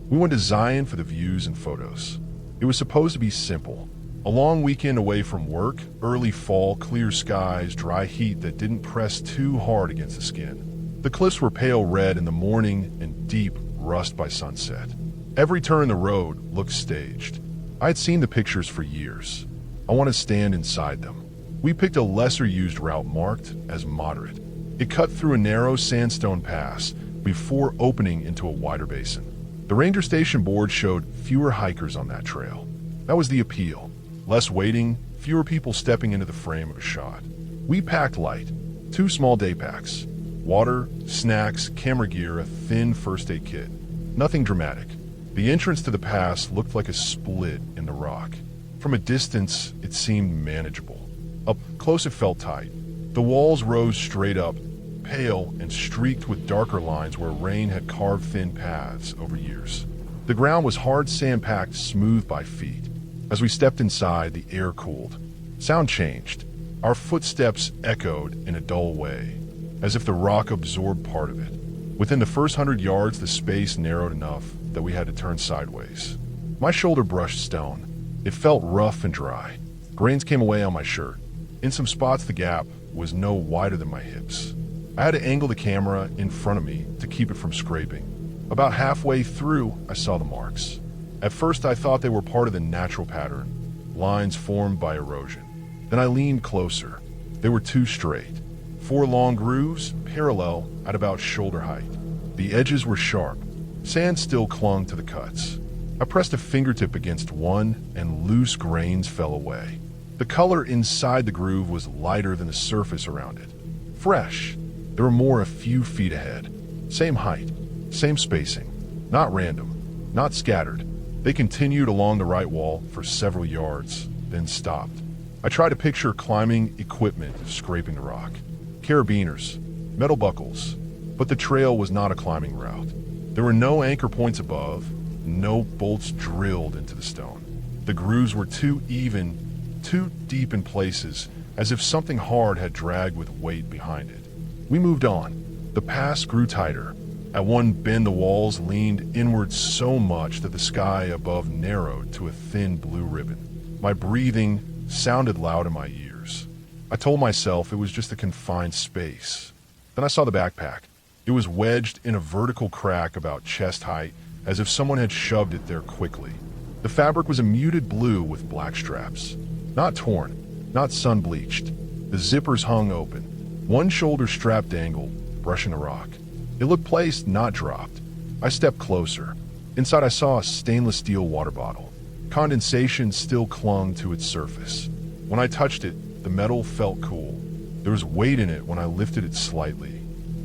We went to Zion for the views and photos. It was supposed to be simple. A long weekend away from work, early fall, clear skies, dry heat that didn't press too hard against the skin. The cliffs were pale red in the morning and deep rust by sunset. Every turn in the road looked staged. I had seen the pictures for years. I wanted to stand inside them. We picked a lesser-used route marked as moderate. It cut through a narrow sandstone pass before opening into a wider basin. The ranger station board showed fewer hikers on that trail. That was the appeal. Less waiting, fewer people stepping into the frame of a shot. We packed light, 2 small day packs. Water, snacks, camera gear, a thin first aid kit. Nothing dramatic. The entrance to the pass looked like a split in the rock. From a distance, it seemed manageable. Up close, it felt tight. The walls rose straight up, pale and streaked with darker lines where rain had carved thin paths over years. The ground was hard sand-packed, smooth by feet. As we stepped inside, the air cooled. Sound changed. Our footsteps echoed in a dull way, as if the rock absorbed part of it. Within the first 100 yards, the space narrowed enough that we had to turn sideways. My shoulder brushed stone. It felt rough and dry. Grains came away on my shirt. In some spots, the gap was no wider than my hips. I had to angle the camera in front of me to keep it from scraping. About halfway through, I saw the marks. At first, I thought they were part of the natural pattern, lines formed by erosion. Then I leaned closer. They were too straight. 4 long grooves, parallel at about shoulder height. The edges were sharp. Sand still clung to the cuts. I pressed a fingertip against one, and loose grains fell away. The color inside the groove was lighter than the surface around it. Fresh. There were more a few feet ahead. Same height, same spacing. Not random, not scattered. They continued along the right wall for several yards, then stopped. I tried to picture climbing equipment scraping the rock. Carabiners, metal buckles. But the trail was not a climbing route. There were no anchor points above, no bolts drilled into the stone. The grooves were too even, too deep in places, as if something hard had dragged with weight behind it. We moved on. The pass grew tighter. At one bend, the walls leaned inward so much that the sky above narrowed to a thin blue ribbon. My breathing sounded loud in my ears. I told myself it was just a confined space. Then I saw the backpack. It was wedged in a vertical crack about chest height, as if someone had shoved it there quickly. The fabric was a muted blue with black straps. Not torn, not sun-bleached. The zippers hung open. One shoulder strap dangled, brushing the rock. It looked placed, not dropped. I stepped closer. Inside I saw a stainless steel water bottle. Condensation still clung to its surface. When I touched it, the metal felt cool. There was weight in it when I lifted it slightly.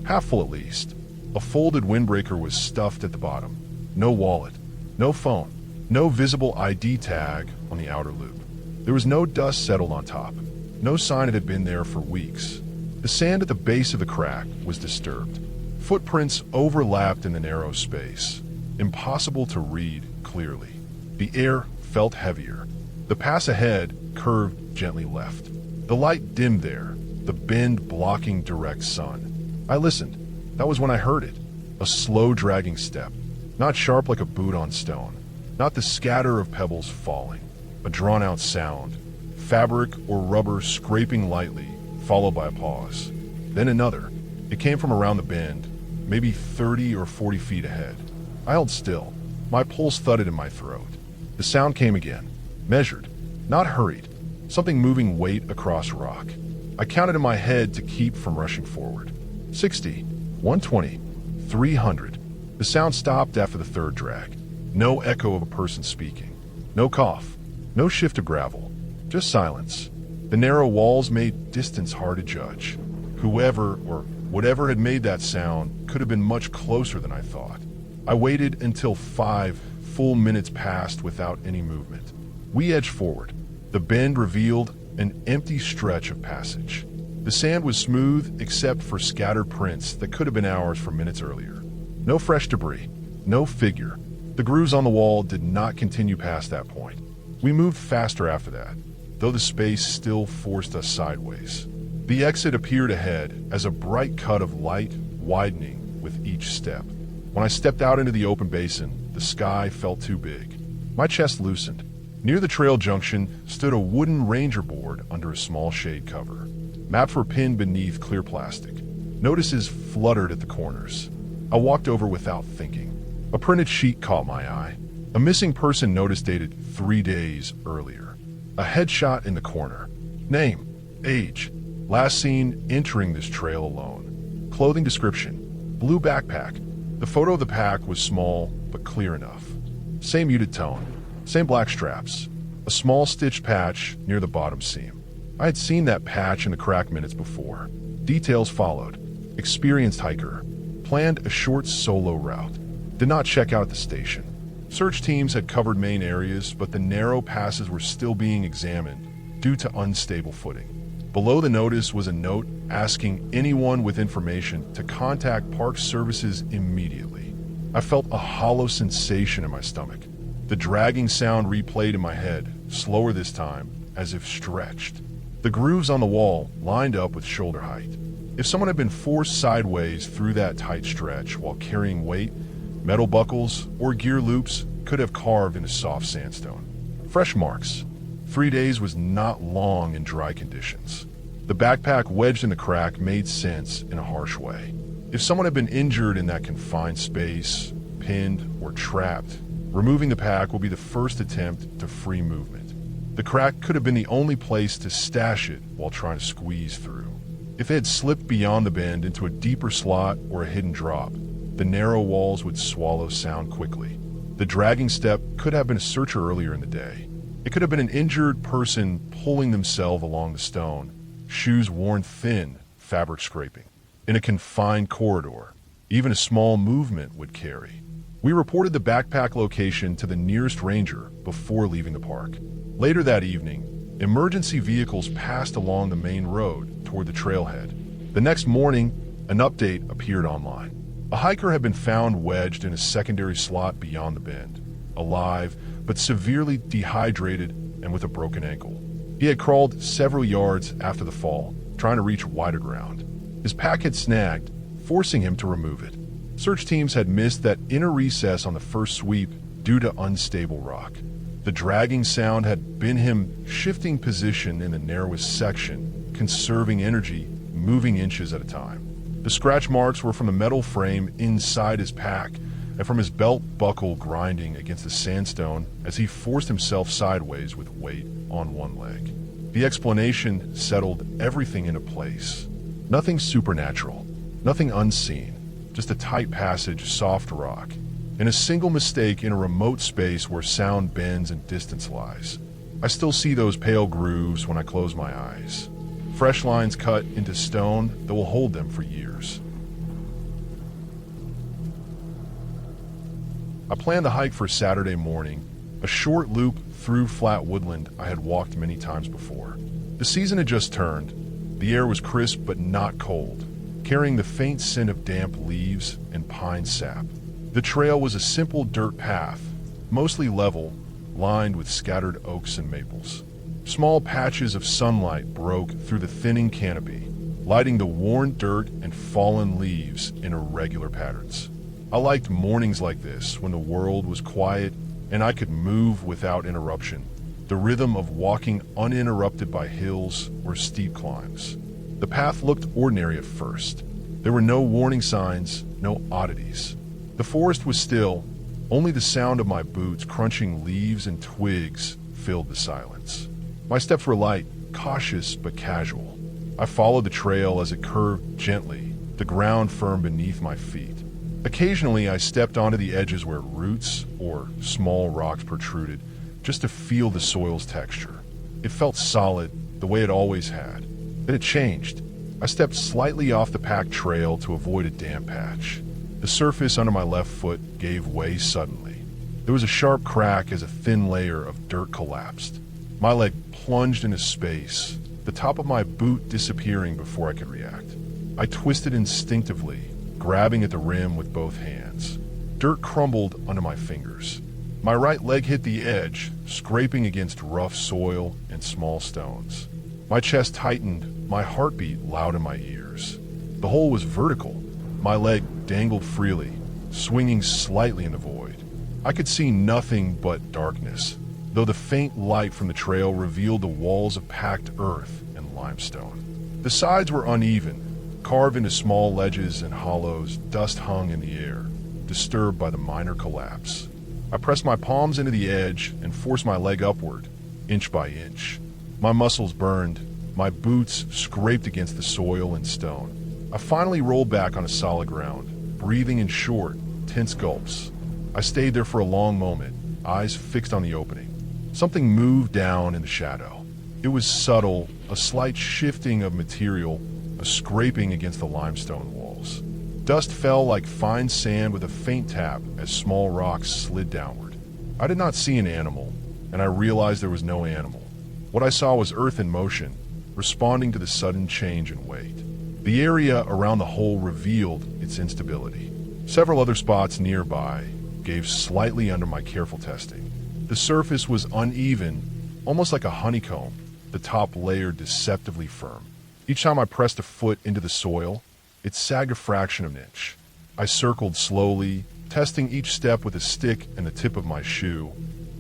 Half full at least. A folded windbreaker was stuffed at the bottom. No wallet, no phone, no visible ID tag on the outer loop. There was no dust settled on top. No sign it had been there for weeks. The sand at the base of the crack was disturbed. Footprints overlapped in the narrow space. Impossible to read clearly. The air felt heavier. The pass ahead curved gently left. The light dimmed there, the bend blocking direct sun. I listened. That was when I heard it. A slow dragging step. Not sharp like a boot on stone. Not the scatter of pebbles falling. A drawn-out sound. Fabric or rubber scraping lightly, followed by a pause. Then another. It came from around the bend, maybe 30 or 40 feet ahead. I held still. My pulse thudded in my throat. The sound came again. Measured. Not hurried. Something moving weight across rock. I counted in my head to keep from rushing forward. 60, 120, 300. The sound stopped after the third drag. No echo of a person speaking. No cough. No shift of gravel. Just silence. The narrow walls made distance hard to judge. Whoever or whatever had made that sound could have been much closer than I thought. I waited until 5 full minutes passed without any movement. We edged forward. The bend revealed an empty stretch of passage. The sand was smooth except for scattered prints that could have been ours from minutes earlier. No fresh debris, no figure. The grooves on the wall did not continue past that point. We moved faster after that, though the space still forced us sideways. The exit appeared ahead as a bright cut of light widening with each step. When I stepped out into the open basin, the sky felt too big. My chest loosened. Near the trail junction stood a wooden ranger board under a small shade cover. Maps were pinned beneath clear plastic. Notices fluttered at the corners. I walked over without thinking. A printed sheet caught my eye. A missing person notice dated 3 days earlier. A headshot in the corner. Name, age, last seen entering this trail alone. Clothing description, blue backpack. The photo of the pack was small but clear enough. Same muted tone, same black straps. A small stitched patch near the bottom seam. I had seen that patch in the crack minutes before. Details followed. Experienced hiker. Planned a short solo route. Did not check out at the station. Search teams had covered main areas, but the narrow passes were still being examined due to unstable footing. Below the notice was a note asking anyone with information to contact Park Services immediately. I felt a hollow sensation in my stomach. The dragging sound replayed in my head, slower this time, as if stretched. The grooves on the wall lined up with shoulder height. If someone had been forced sideways through that tight stretch while carrying weight, metal buckles or gear loops could have carved into soft sandstone. Fresh marks. 3 days was not long in dry conditions. The backpack wedged in the crack made sense in a harsh way. If someone had been injured in that confined space, pinned or trapped, removing the pack will be the first attempt to free movement. The crack could have been the only place to stash it while trying to squeeze through. If it had slipped beyond the bend into a deeper slot or a hidden drop, the narrow walls would swallow sound quickly. The dragging step could have been a searcher earlier in the day. It could have been an injured person pulling themselves along the stone, shoes worn thin, fabric scraping. In a confined corridor, even a small movement would carry. We reported the backpack location to the nearest ranger before leaving the park. Later that evening, emergency vehicles passed along the main road toward the trailhead. The next morning, an update appeared online. A hiker had been found wedged in a secondary slot beyond the bend, alive but severely dehydrated and with a broken ankle. He had crawled several yards after the fall, trying to reach wider ground. His pack had snagged, forcing him to remove it. Search teams had missed that inner recess on the first sweep due to unstable rock. The dragging sound had been him shifting position in the narrowest section, conserving energy, moving inches at a time. The scratch marks were from the metal frame inside his pack and from his belt buckle grinding against the sandstone as he forced himself sideways with weight on one leg. The explanation settled everything into place. Nothing supernatural, nothing unseen, just a tight passage, soft rock, and a single mistake in a remote space where sound bends and distance lies. I still see those pale grooves when I close my eyes. Fresh lines cut into stone that will hold them for years. I planned the hike for Saturday morning, a short loop through flat woodland I had walked many times before. The season had just turned. The air was crisp but not cold, carrying the faint scent of damp leaves and pine sap. The trail was a simple dirt path, mostly level, lined with scattered oaks and maples. Small patches of sunlight broke through the thinning canopy, lighting the worn dirt and fallen leaves in irregular patterns. I liked mornings like this when the world was quiet and I could move without interruption, the rhythm of walking uninterrupted by hills or steep climbs. The path looked ordinary at first. There were no warning signs, no oddities. The forest was still, only the sound of my boots crunching leaves and twigs filled the silence. My steps were light, cautious but casual. I followed the trail as it curved gently, the ground firm beneath my feet. Occasionally I stepped onto the edges where roots or small rocks protruded, just to feel the soil's texture. It felt solid, the way it always had. Then it changed. I stepped slightly off the packed trail to avoid a damp patch. The surface under my left foot gave way suddenly. There was a sharp crack as a thin layer of dirt collapsed. My leg plunged into space, the top of my boot disappearing before I could react. I twisted instinctively, grabbing at the rim with both hands. Dirt crumbled under my fingers. My right leg hit the edge, scraping against rough soil and small stones. My chest tightened, my heartbeat loud in my ears. The hole was vertical. My leg dangled freely, swinging slightly in the void. I could see nothing but darkness, though the faint light from the trail revealed the walls of packed earth and limestone. The sides were uneven, carved into small ledges and hollows. Dust hung in the air, disturbed by the minor collapse. I pressed my palms into the edge and forced my leg upward, inch by inch. My muscles burned, my boots scraped against the soil and stone. I finally rolled back onto solid ground, breathing in short, tense gulps. I stayed there for a long moment, eyes fixed on the opening. Something moved down in the shadow. It was subtle, a slight shifting of material, a scraping against the limestone walls. Dust fell like fine sand with a faint tap as small rocks slid downward. I did not see an animal, and I realized there was no animal. What I saw was earth in motion, responding to the sudden change in weight. The area around the hole revealed its instability. Several other spots nearby gave slightly under my careful testing. The surface was uneven, almost like a honeycomb, the top layer deceptively firm. Each time I pressed a foot into the soil, it sagged a fraction of an inch. I circled slowly, testing each step with a stick and the tip of my shoe,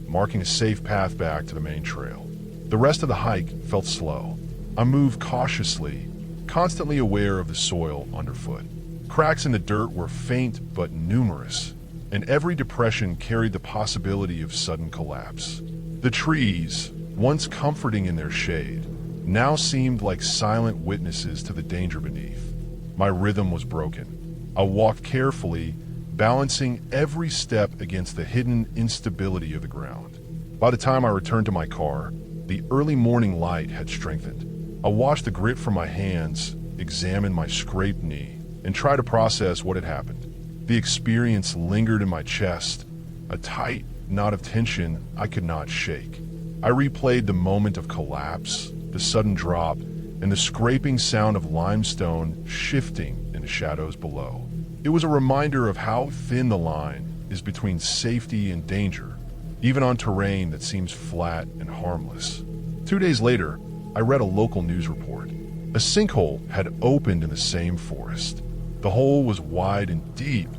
marking a safe path back to the main trail. The rest of the hike felt slow. I moved cautiously, constantly aware of the soil underfoot. Cracks in the dirt were faint but numerous, and every depression carried the possibility of sudden collapse. The trees, once comforting in their shade, now seemed like silent witnesses to the danger beneath. My rhythm was broken. I walked carefully, balancing every step against the hidden instability of the ground. By the time I returned to my car, the early morning light had strengthened. I washed the grit from my hands, examined my scraped knee, and tried to process what had happened. The experience lingered in my chest, a tight knot of tension I could not shake. I replayed the moment of collapse, the sudden drop, and the scraping sound of limestone shifting in the shadows below. It was a reminder of how thin the line is between safety and danger, even on terrain that seems flat and harmless. 2 days later, I read a local news report. A sinkhole had opened in the same forest. The hole was wide and deep,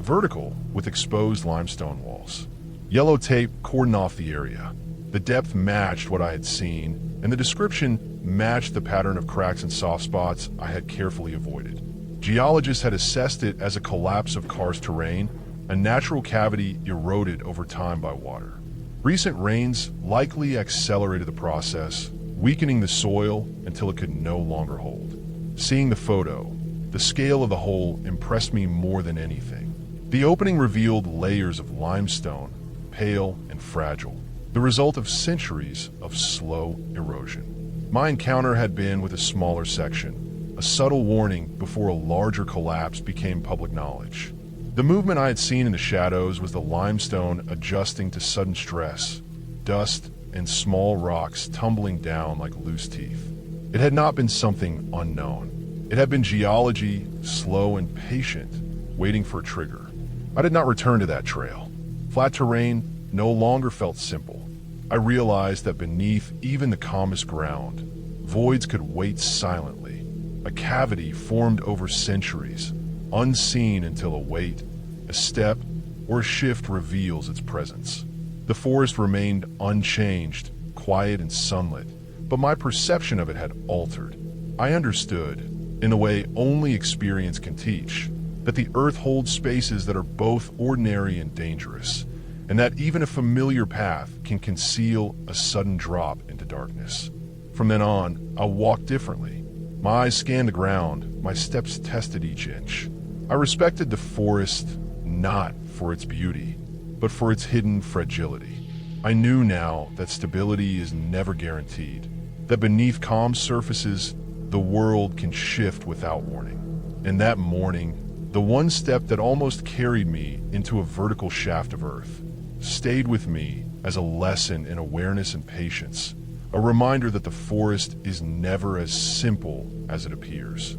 vertical with exposed limestone walls. Yellow tape cordoned off the area. The depth matched what I had seen, and the description matched the pattern of cracks and soft spots I had carefully avoided. Geologists had assessed it as a collapse of karst terrain, a natural cavity eroded over time by water. Recent rains likely accelerated the process, weakening the soil until it could no longer hold. Seeing the photo, the scale of the hole impressed me more than anything. The opening revealed layers of limestone, pale and fragile, the result of centuries of slow erosion. My encounter had been with a smaller section, a subtle warning before a larger collapse became public knowledge. The movement I had seen in the shadows was the limestone adjusting to sudden stress, dust and small rocks tumbling down like loose teeth. It had not been something unknown. It had been geology, slow and patient, waiting for a trigger. I did not return to that trail. Flat terrain no longer felt simple. I realized that beneath even the calmest ground, voids could wait silently. A cavity formed over centuries, unseen until a weight, a step, or a shift reveals its presence. The forest remained unchanged, quiet and sunlit, but my perception of it had altered. I understood, in the way only experience can teach, that the earth holds spaces that are both ordinary and dangerous, and that even a familiar path can conceal a sudden drop into darkness. From then on, I walked differently. My eyes scanned the ground, my steps tested each inch. I respected the forest not for its beauty, but for its hidden fragility. I knew now that stability is never guaranteed, that beneath calm surfaces, the world can shift without warning. And that morning, the one step that almost carried me into a vertical shaft of earth stayed with me as a lesson in awareness and patience, a reminder that the forest is never as simple as it appears.